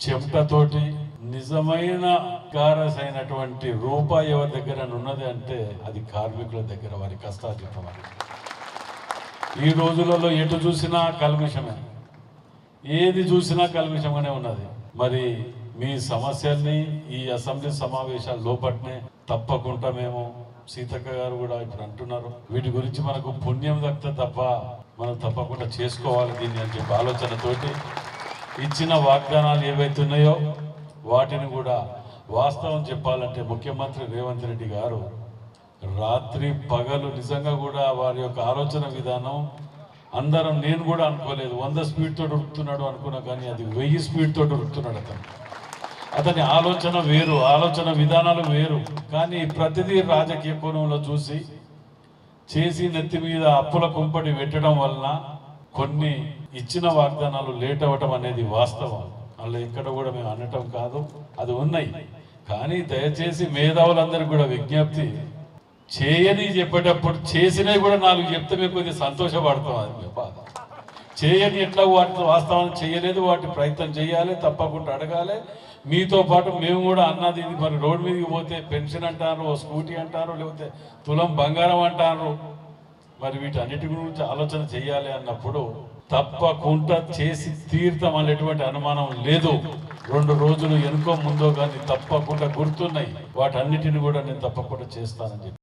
చెమటతోటి నిజమైన కారసైనటువంటి రూపాయి ఎవరి దగ్గర ఉన్నది అంటే అది కార్మికుల దగ్గర, వారి కష్టార్జితం. ఈ రోజులలో ఎటు చూసినా కల్మిషమే, ఏది చూసినా కల్మిషంగానే ఉన్నది. మరి మీ సమస్యల్ని ఈ అసెంబ్లీ సమావేశాల లోపట్నే తప్పకుండా మేము, సీతక్క గారు కూడా ఇప్పుడు అంటున్నారు, వీటి గురించి మనకు పుణ్యం దక్కితే తప్ప మనం తప్పకుండా చేసుకోవాలి దీన్ని అని చెప్పి ఆలోచనతోటి ఇచ్చిన వాగ్దానాలు ఏవైతే ఉన్నాయో వాటిని కూడా వాస్తవం చెప్పాలంటే ముఖ్యమంత్రి రేవంత్ రెడ్డి గారు రాత్రి పగలు నిజంగా కూడా వారి యొక్క ఆలోచన విధానం అందరం, నేను కూడా అనుకోలేదు 100 స్పీడ్తో ఉరుకుతున్నాడు అనుకున్నా, కానీ అది 1000 స్పీడ్తో ఉరుకుతున్నాడు. అతని ఆలోచన వేరు, ఆలోచన విధానాలు వేరు. కానీ ప్రతిదీ రాజకీయ కోణంలో చూసి చేసి నెత్తి మీద అప్పుల కుంపటి పెట్టడం వలన కొన్ని ఇచ్చిన వాగ్దానాలు లేట్ అవ్వటం అనేది వాస్తవం. అలా ఎక్కడ కూడా మేము అనటం కాదు, అది ఉన్నాయి. కానీ దయచేసి మేధావులందరికీ కూడా విజ్ఞప్తి, చేయని చెప్పేటప్పుడు చేసినవి కూడా 4 చెప్తే మేము కొద్దిగా సంతోషపడతాం. అది బాధ. చేయని ఎట్లా వాటి వాస్తవాన్ని చేయలేదు, వాటి ప్రయత్నం చేయాలి, తప్పకుండా అడగాలి. మీతో పాటు మేము కూడా అన్నది ఇది. మరి రోడ్డు మీదకి పోతే పెన్షన్ అంటారు, స్కూటీ అంటారు, లేకపోతే తులం బంగారం అంటారు. మరి వీటన్నిటి గురించి ఆలోచన చేయాలి అన్నప్పుడు తప్పకుండా చేసి తీర్థం అనేటువంటి అనుమానం లేదు. 2 రోజులు ఎనుకో ముందో కానీ తప్పకుండా గుర్తున్నాయి. వాటన్నిటిని కూడా నేను తప్పకుండా చేస్తానని చెప్పి